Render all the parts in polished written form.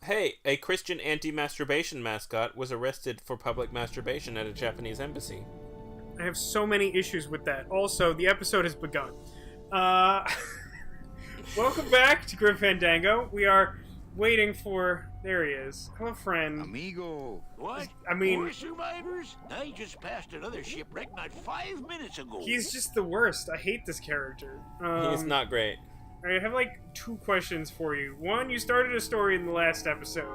Hey, a Christian anti-masturbation mascot was arrested for public masturbation at a Japanese embassy. I have so many issues with that. Also, the episode has begun. Welcome back to Grim Fandango. We are waiting for... There he is. Hello, friend. Amigo. What? I mean... More survivors? I just passed another shipwreck not 5 minutes ago. He's just the worst. I hate this character. He's not great. I have, like, 2 questions for you. One, you started a story in the last episode.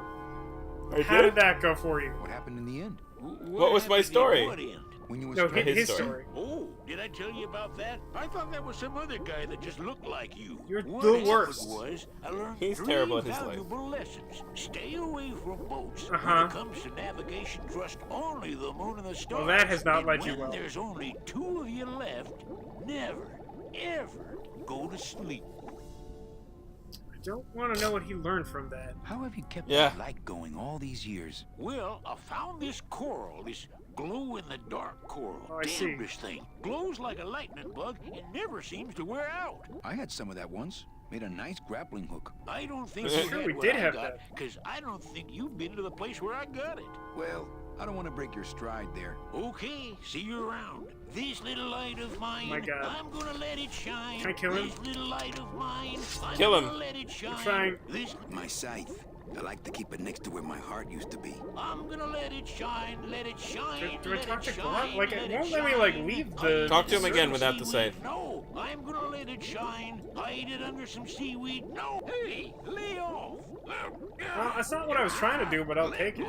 How did that go for you? What happened in the end? What was my story? What end? When you were No, struck- his story. Oh, did I tell you about that? I thought that was some other guy that just looked like you. You're What the happened worst. Was, I learned He's 3 terrible at his life. valuable lessons. Stay away from boats. Uh-huh. When it comes to navigation, trust only the moon and the stars. Well, that has not And led you when well. there's only 2 of you left, never, ever go to sleep. I don't want to know what he learned from that. How have you kept Yeah. that light going all these years? Well, I found this coral, this glow-in-the-dark coral. Oh, I see. Damn, this thing glows like a lightning bug and never seems to wear out. I had some of that once. Made a nice grappling hook. I don't think Sure, you had we what did I have got, that. because I don't think you've been to the place where I got it. Well, I don't want to break your stride there. Okay, see you around. This little light of mine, My God. I'm gonna let it shine. Can I kill him? This little light of mine, I'm Kill him. gonna let it shine. trying. This, My scythe. I like to keep it next to where my heart used to be. I'm gonna let it shine, let it shine. Do I let talk it to God? shine, Like, it let won't it let me, like, shine. leave the- Hide it Talk to him under again some without the seaweed. scythe. No, I'm gonna let it shine. Hide it under some seaweed. No, hey, lay off. Well, that's not what I was trying to do, but I'll take it.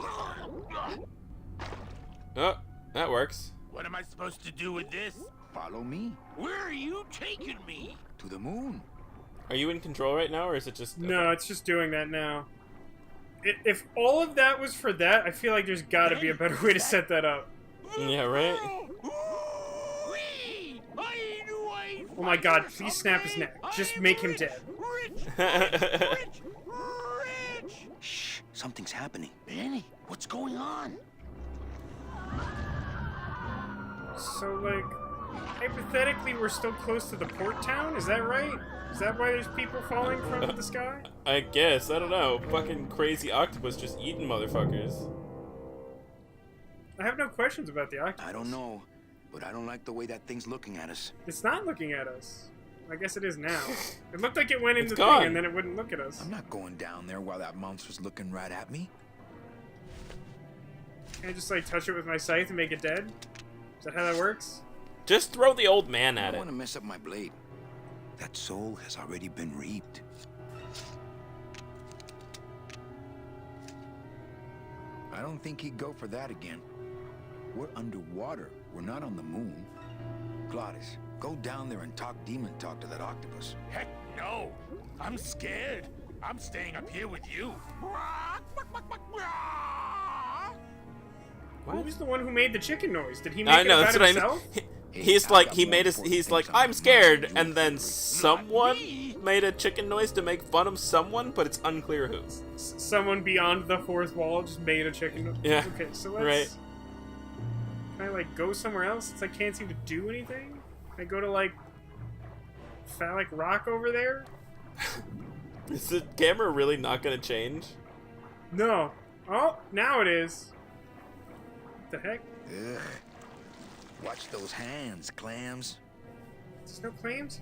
Oh, that works. What am I supposed to do with this? Follow me. Where are you taking me? To the moon. Are you in control right now, or is it just... No, it's just doing that now. If all of that was for that, I feel like there's got to be a better way to set that up. Yeah, right? Wee! I knew I'd Oh my God, please snap his neck. Just make him dead. Rich! Shh. Something's happening. Manny, what's going on? So, like, hypothetically, we're still close to the port town? Is that right? Is that why there's people falling from the sky? I guess. I don't know. Fucking crazy octopus just eating motherfuckers. I have no questions about the octopus. I don't know, but I don't like the way that thing's looking at us. It's not looking at us. I guess it is now. It looked like it went in It's the gone. thing and then it wouldn't look at us. I'm not going down there while that monster's looking right at me. Can I just, like, touch it with my scythe and make it dead? Is that how that works? Just throw the old man I at don't it. want to mess up my blade. That soul has already been reaped. I don't think he'd go for that again. We're underwater. We're not on the moon. Glottis, go down there and talk demon talk to that octopus. Heck no! I'm scared. I'm staying up here with you. Who's the one who made the chicken noise? Did he make I it know, about that's what I himself? mean. He's like, he made us, he's like, I'm scared, and then someone made a chicken noise to make fun of someone, but it's unclear who. Someone beyond the fourth wall just made a chicken noise. Yeah, Okay, so let's... right. Can I, like, go somewhere else since I can't seem to do anything? Can I go to, like, phallic rock over there? Is the camera really not gonna change? No. Oh, now it is. What the heck? Ugh. Watch those hands, clams. There's no claims?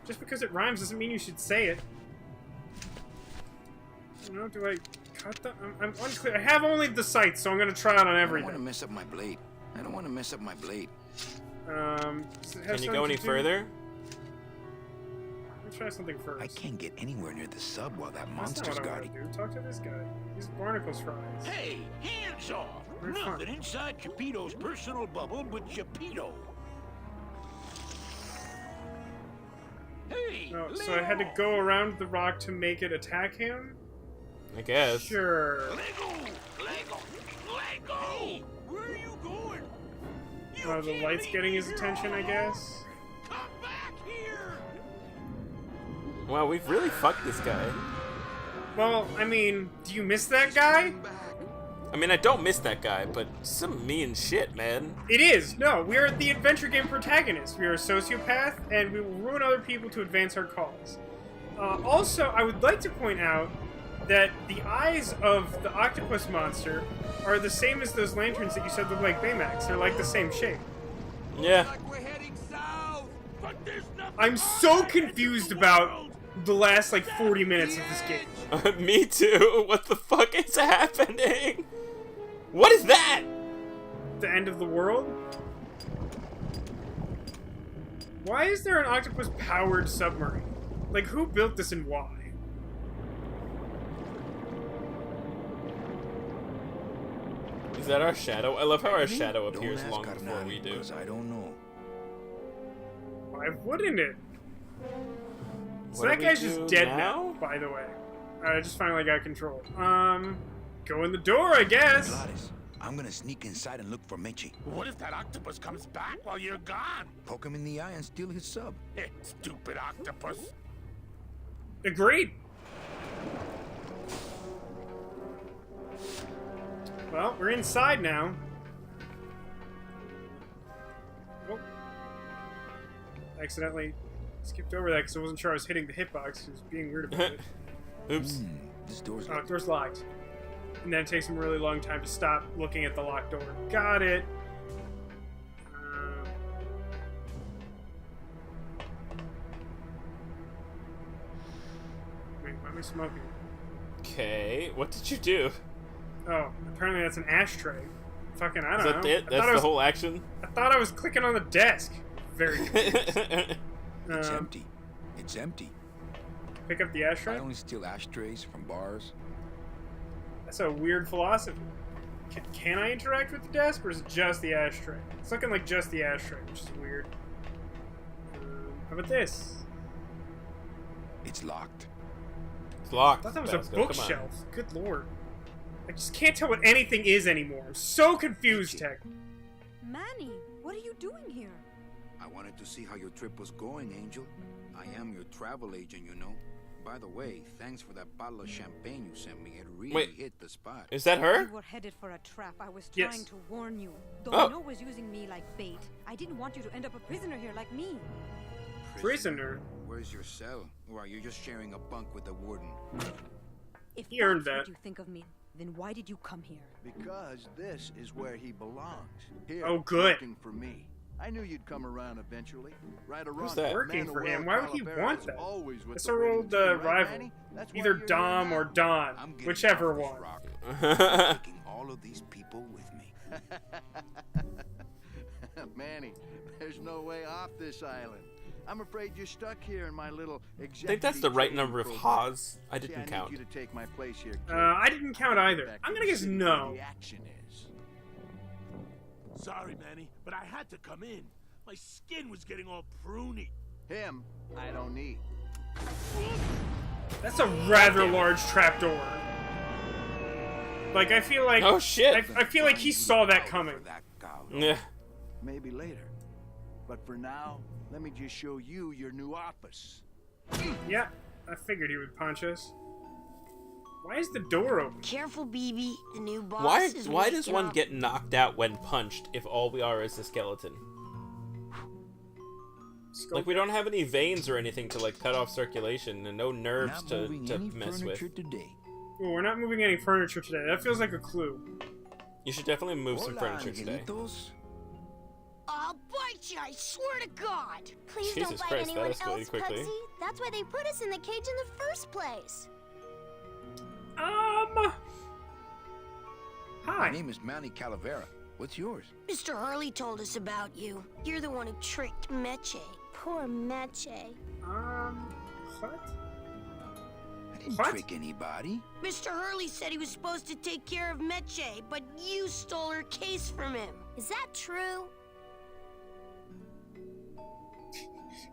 Just because it rhymes doesn't mean you should say it. I don't know, do I cut the... I'm unclear. I have only the scythe, so I'm gonna try it on I don't want to everything. mess up my blade. I don't want to mess up my blade. Does it have Can you go something any to do- further? Let's try something first. I can't get anywhere near the sub while that That's monster's not what I got it. want to do. Talk to this guy. He's barnacles fries. Hey, hands off! We're fine. Nothing inside Chipito's personal bubble but Chipito. Hey, Oh, lay so I had to off. go around the rock to make it attack him? I guess. Sure. Lego! Lego! Lego! Hey, where are you going? You The can't light's leave getting me his here attention, I all guess. alone. Come back here! Wow, we've really fucked this guy. Well, I mean, do you miss that guy? I mean, I don't miss that guy, but some mean shit, man. It is. No, we are the adventure game protagonists. We are a sociopath, and we will ruin other people to advance our cause. Also, I would like to point out that the eyes of the octopus monster are the same as those lanterns that you said look like Baymax. They're like the same shape. Yeah. Like we're heading south, but there's nothing. I'm so confused about the last, like, 40 minutes of this game. Me too. What the fuck is happening? What is that? The end of the world? Why is there an octopus-powered submarine? Like, who built this and why? Is that our shadow? I love how our shadow Don't appears ask long before Arnani, we do. 'cause I don't know. Why wouldn't it? So What that do we guy's just do dead now? now, by the way. I just finally got control. Go in the door, I guess. Gladys, I'm gonna sneak inside and look for Meche. What if that octopus comes back while you're gone? Poke him in the eye and steal his sub. Stupid octopus. Agreed. Well, we're inside now. Oh. Accidentally skipped over that because I wasn't sure I was hitting the hitbox. I was being weird about it. Oops. This door's Oh, locked. door's locked. And then it takes him a really long time to stop looking at the locked door. Got it. Wait, why am I smoking? Okay. What did you do? Oh, apparently that's an ashtray. Fucking, I Is don't that know. it? That's the whole action? I thought I was clicking on the desk. Very good. It's empty. It's empty. Pick up the I ashtray? only steal ashtrays from bars. That's a weird philosophy. Can I interact with the desk, or is it just the ashtray? It's looking like just the ashtray, which is weird. How about this? It's locked. It's locked. I thought that was Vasco, a come on. bookshelf. Good lord. I just can't tell what anything is anymore. I'm so confused, Tech. Manny, what are you doing here? I wanted to see how your trip was going, Angel. I am your travel agent, you know. By the way, thanks for that bottle of champagne you sent me. It really Wait. hit the spot. Is that her? You were headed for a trap. I was Yes. trying to warn you. Oh. Domino was using me like bait. I didn't want you to end up a prisoner here like me. Prisoner? Where's your cell? Or are you just sharing a bunk with the warden? If He earned that's what that. you think of me, then why did you come here? Because this is where he belongs. Here, Oh, good. working for me. I knew you'd come around eventually. Right or wrong. that? Working for him? Why would he Calavera want is that? always with That's the our ratings old crew, right, rival. Manny? That's why Either you're here Dom or now. Don. I'm getting Whichever off this one. rock. I'm taking all of these people with me. Manny, there's no way off this island. I'm afraid you're stuck here in my little I think that's the right number of haws. I See, didn't I count. need you to take my place here, kid. I didn't count either. Back I'm to gonna the guess city no. where the action is. Sorry, Manny, but I had to come in. My skin was getting all pruny. Him, I don't need. That's a rather large trapdoor. Like, I feel like... Oh, shit. I feel like he saw that coming. For that cow. Yeah. Maybe later. But for now, let me just show you your new office. Yeah, I figured he would punch us. Why is the door open? Careful, BB. The new boss Why is does one get knocked out when punched if all we are is a skeleton? Like, we don't have any veins or anything to, like, cut off circulation and no nerves Not to moving any mess with. furniture today. Ooh, we're not moving any furniture today. That feels like a clue. You should definitely move some Hola, furniture today. angelitos. I'll bite you, I swear to God! Please Jesus don't bite Christ, that anyone escalated else, quickly. Pudsey. That's why they put us in the cage in the first place. My Hi. name is Manny Calavera. What's yours? Mr. Hurly told us about you. You're the one who tricked Meche. Poor Meche. What? I didn't What? trick anybody. Mr. Hurly said he was supposed to take care of Meche, but you stole her case from him. Is that true?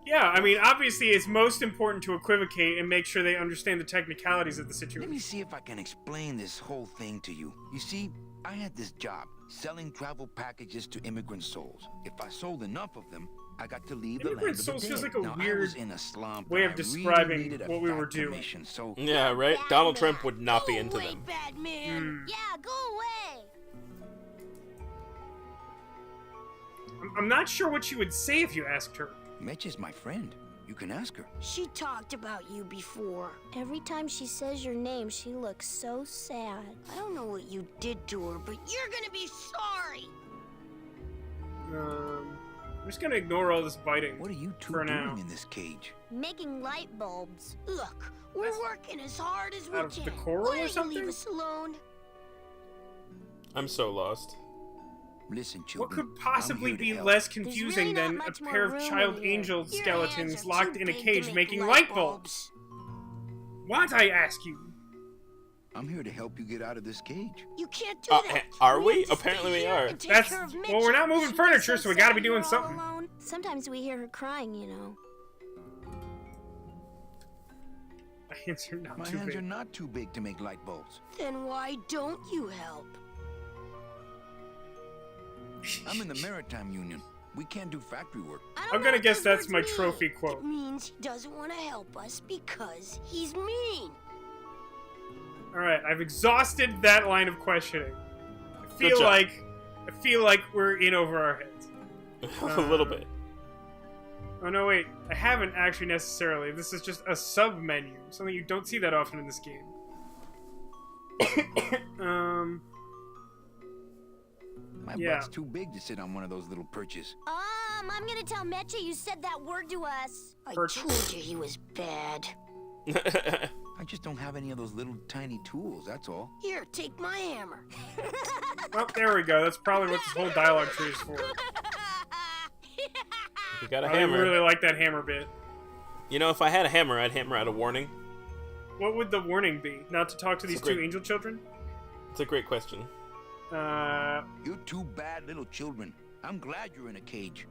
Yeah, I mean, obviously it's most important to equivocate and make sure they understand the technicalities of the Let situation. me see if I can explain this whole thing to you. You see, I had this job, selling travel packages to immigrant souls. If I sold enough of them, I got to leave the land Immigrant of the souls dead. feels like a now, I weird was in a slump, way and of I really describing needed a what we were fat doing. commission, so Yeah, right? Donald Trump would not be Go into away, them. Batman. Yeah, go away. I'm not sure what she would say if you asked her. Meche is my friend. You can ask her. She talked about you before. Every time she says your name, she looks so sad. I don't know what you did to her, but you're gonna be sorry. I'm just gonna ignore all this biting. What are you two for doing now. in this cage? Making light bulbs. Look, we're working as hard as we Out of can. the coral Why or don't you something? leave us alone? I'm so lost. Listen, What children. could possibly I'm here to be help. less really confusing not than a much more pair of room child in here. angel Your skeletons hands are locked too in a big to cage make making light light bulbs? What, I ask you? I'm here to help you get out of this cage. You can't do that. Are we? need to Apparently stay we here are. and take That's care of well, we're Meche. not moving She furniture, gets so we gotta be sad doing you're all something. alone. Sometimes we hear her crying, you know. My hands are not My too hands big. are not too big to make light bulbs. Then why don't you help? I'm in the Maritime Union. We can't do factory work. I'm gonna guess that's my trophy It quote. means he doesn't want to help us because he's mean. Alright, I've exhausted that line of questioning. I feel job. like we're in over our heads. A little bit. Oh no, wait. I haven't actually necessarily. This is just a sub-menu. Something you don't see that often in this game. My Yeah. butt's too big to sit on one of those little perches. I'm gonna tell Meche you said that word to us. I Perch. told you he was bad. I just don't have any of those little tiny tools, that's all. Here, take my hammer. Oh, there we go. That's probably what this whole dialogue tree is for. You got a I hammer. really like that hammer bit. You know, if I had a hammer, I'd hammer out a warning. What would the warning be? Not to talk to these It's a two great- angel children? It's a great question. You're two bad little children. I'm glad you're in a cage.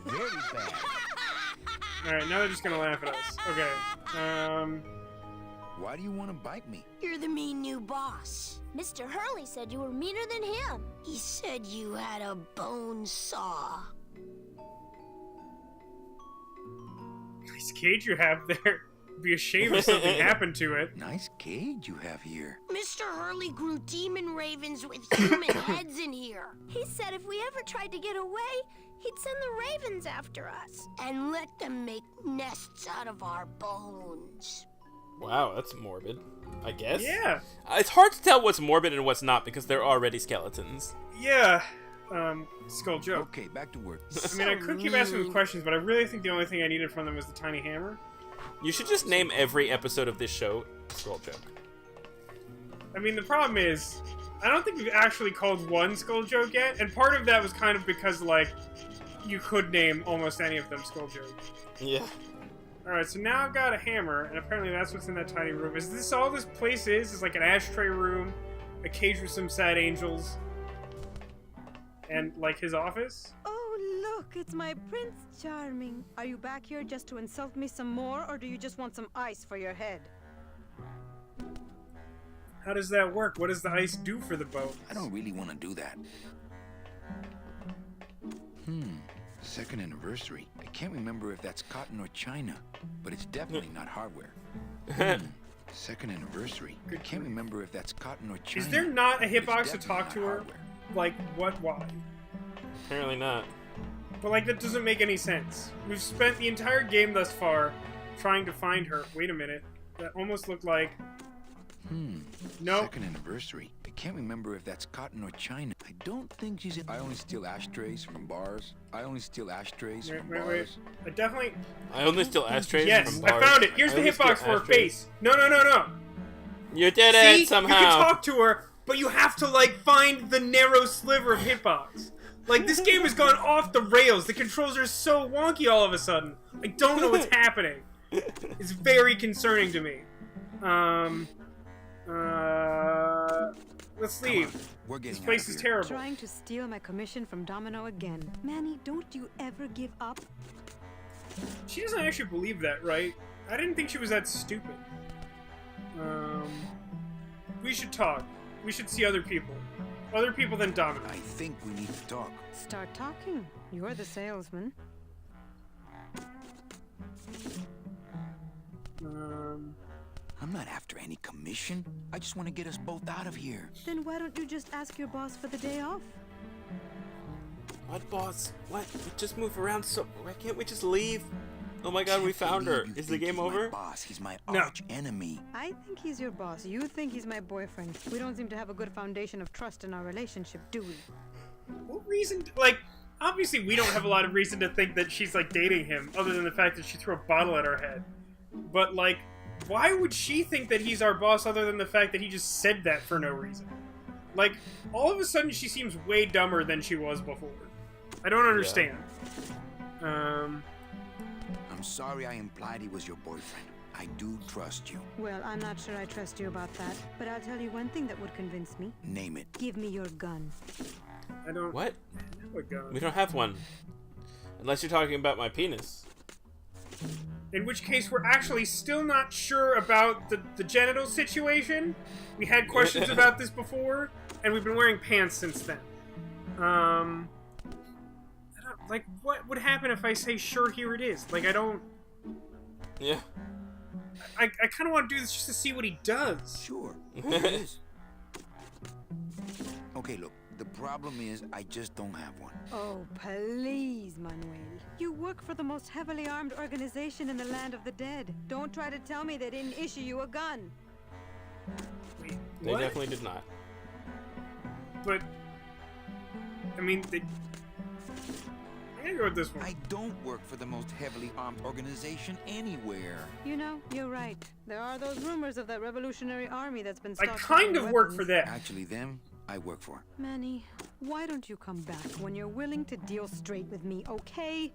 Very bad. Alright, now they're just gonna laugh at us. Okay. Why do you want to bite me? You're the mean new boss. Mr. Hurley said you were meaner than him. He said you had a bone saw. Nice cage you have there. Be a shame if something happened to it. Nice cage you have here. Mr. Hurley grew demon ravens with human heads in here. He said if we ever tried to get away, he'd send the ravens after us. And let them make nests out of our bones. Wow, that's morbid. I guess. Yeah. It's hard to tell what's morbid and what's not because they're already skeletons. Yeah. Skull joke. Okay, back to work. I mean, I could keep asking them questions, but I really think the only thing I needed from them was the tiny hammer. You should just name every episode of this show Skull Joke. I mean, the problem is, I don't think we've actually called one Skull Joke yet, and part of that was kind of because, like, you could name almost any of them Skull Joke. Yeah. Alright, so now I've got a hammer, and apparently that's what's in that tiny room. Is this all this place is? Is like an ashtray room, a cage with some sad angels, and, like, his office? Oh, look, it's my Prince Charming. Are you back here just to insult me some more, or do you just want some ice for your head? How does that work? What does the ice do for the boat? I don't really want to do that. Second anniversary. I can't remember if that's cotton or china, but it's definitely not hardware. Second anniversary. I can't remember if that's cotton or china. Is there not a but it's hitbox to definitely talk not to her? hardware. Like, what, why? Apparently not. But, like, that doesn't make any sense. We've spent the entire game thus far trying to find her. Wait a minute. That almost looked like... Nope. Second anniversary. I can't remember if that's cotton or china. I don't think she's in... I only steal ashtrays from bars. I only steal ashtrays Wait, from wait, bars. wait. I definitely... I only steal ashtrays Yes, from I bars. found it. Here's I the only steal hitbox for her ashtrays. face. No, no, no, no. You did See? it somehow. You can talk to her, but you have to, like, find the narrow sliver of hitbox. Like, this game has gone off the rails. The controls are so wonky all of a sudden. I don't know what's happening. It's very concerning to me. Let's leave. We're getting This place out is of here. terrible. Trying to steal my commission from Domino again. Manny, don't you ever give up? She doesn't actually believe that, right? I didn't think she was that stupid. We should talk. We should see other people. Other people than Domino. I think we need to talk. Start talking. You're the salesman. I'm not after any commission. I just want to get us both out of here. Then why don't you just ask your boss for the day off? What, boss? What? We just move around so... Why can't we just leave? Oh my god, we found her. Is the game over? My boss, he's my No. arch enemy. I think he's your boss. You think he's my boyfriend. We don't seem to have a good foundation of trust in our relationship, do we? What reason? Like, obviously we don't have a lot of reason to think that she's like dating him, other than the fact that she threw a bottle at our head. But like, why would she think that he's our boss, other than the fact that he just said that for no reason? Like, all of a sudden she seems way dumber than she was before. I don't understand. I'm sorry I implied he was your boyfriend. I do trust you. Well, I'm not sure I trust you about that, but I'll tell you one thing that would convince me. Name it. Give me your gun. I don't... What? Oh my god. We don't have one. Unless you're talking about my penis. In which case, we're actually still not sure about the genital situation. We had questions about this before, and we've been wearing pants since then. I don't, like, what would happen if I say, sure, here it is? Like, I don't... Yeah. I kind of want to do this just to see what he does. Sure. It is. Okay, look. The problem is, I just don't have one. Oh, please, Manuel. You work for the most heavily armed organization in the land of the dead. Don't try to tell me they didn't issue you a gun. Wait, They what? definitely did not. But, I mean, I'm gonna go with this one. I don't work for the most heavily armed organization anywhere. You know, you're right. There are those rumors of that revolutionary army that's been I stockpiling kind of work for weapons. that. Actually, them, I work for. Manny, why don't you come back when you're willing to deal straight with me, okay?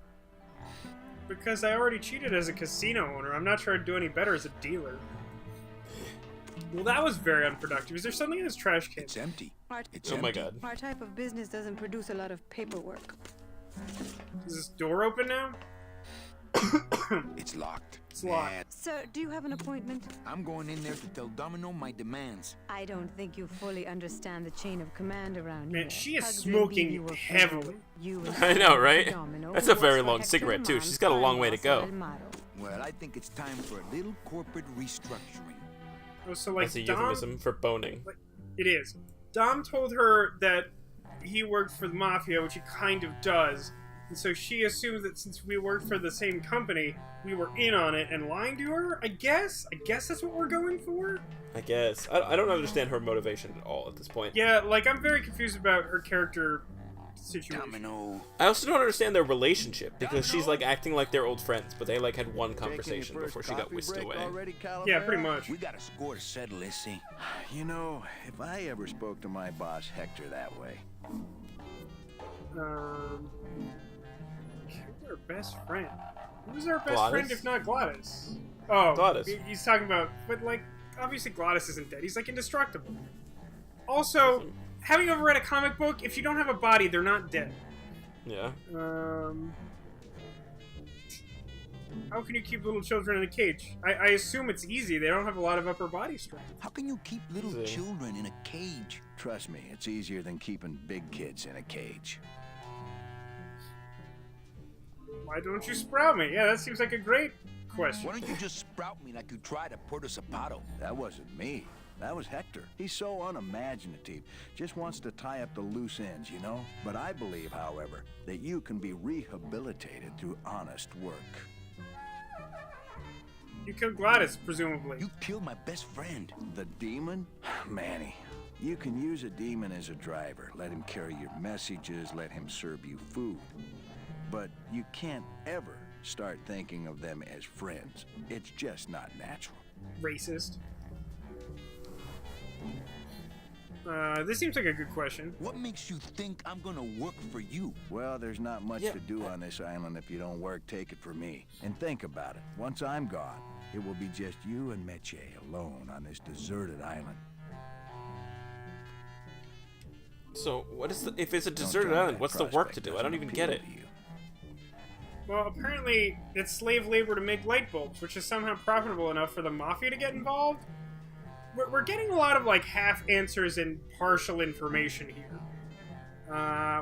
Because I already cheated as a casino owner. I'm not sure I'd do any better as a dealer. Well, that was very unproductive. Is there something in this trash can? It's empty. It's Oh my empty. god. Our type of business doesn't produce a lot of paperwork. Is this door open now? It's locked. It's locked. Sir, do you have an appointment? I'm going in there to tell Domino my demands. I don't think you fully understand the chain of command around Man, here. she is Hugs and smoking BB will heavily. You I know, right? Domino, That's who a very works for long Hector cigarette, too. Man's She's got a long way to Farm go. House El Maro. Well, I think it's time for a little corporate restructuring. Oh, so like That's a Dom, euphemism for boning. it is. Dom told her that he worked for the Mafia, which he kind of does. And so she assumes that since we worked for the same company, we were in on it and lying to her, I guess? I guess that's what we're going for? I guess. I don't understand her motivation at all at this point. Yeah, like, I'm very confused about her character situation. Domino. I also don't understand their relationship, because she's like acting like they're old friends, but they like had one conversation before she got whisked away. Yeah, pretty much. We got a score to settle, Issy. You know, if I ever spoke to my boss Hector that way. Who's our best friend? Who's our best Gladys? friend if not Gladys? Oh, Gladys. He's talking about, but like, obviously Gladys isn't dead. He's like indestructible. Also, having ever read a comic book, if you don't have a body, they're not dead. Yeah. How can you keep little children in a cage? I assume it's easy. They don't have a lot of upper body strength. How can you keep little See. children in a cage? Trust me, it's easier than keeping big kids in a cage. Why don't you sprout me? Yeah, that seems like a great question. Why don't you just sprout me like you tried at Puerto Zapato? That wasn't me. That was Hector. He's so unimaginative. Just wants to tie up the loose ends, you know? But I believe, however, that you can be rehabilitated through honest work. You killed Gladys, presumably. You killed my best friend. The demon? Manny, you can use a demon as a driver. Let him carry your messages, let him serve you food. But you can't ever start thinking of them as friends. It's just not natural. Racist. This seems like a good question. What makes you think I'm gonna work for you? Well, there's not much to do on this island if you don't work. Take it from me. And think about it. Once I'm gone, it will be just you and Meche alone on this deserted island. So, what is the... If it's a Don't deserted tell me island, that what's the work to prospect do? I don't doesn't even get appeal it. to you. Well, apparently it's slave labor to make light bulbs, which is somehow profitable enough for the Mafia to get involved. We're getting a lot of, like, half answers and partial information here.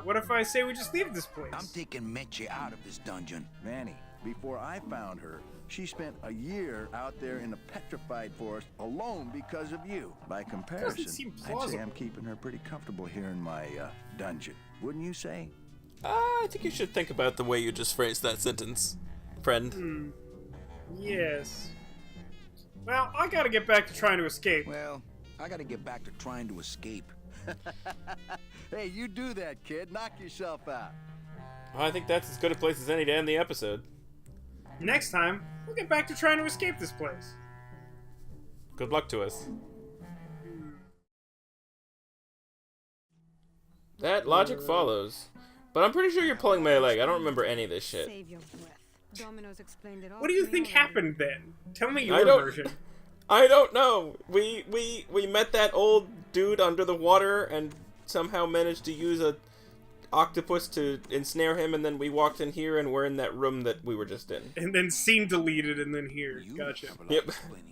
What if I say we just leave this place? I'm taking Meche out of this dungeon. Manny, before I found her, she spent a year out there in a petrified forest alone because of you. By comparison, seem I'd say plausible. I'm keeping her pretty comfortable here in my dungeon. Wouldn't you say? I think you should think about the way you just phrased that sentence, friend. Yes. Well, I gotta get back to trying to escape. Well, I gotta get back to trying to escape. Hey, you do that, kid. Knock yourself out. Well, I think that's as good a place as any to end the episode. Next time, we'll get back to trying to escape this place. Good luck to us. That logic follows. But I'm pretty sure you're pulling my leg. I don't remember any of this shit. Save your breath. Domino's explained it all. What do you to me think already. happened then? Tell me your version. I don't know. We met that old dude under the water and somehow managed to use a octopus to ensnare him, and then we walked in here and we're in that room that we were just in. And then scene deleted and then here. You Gotcha. have a lot Yep. of explaining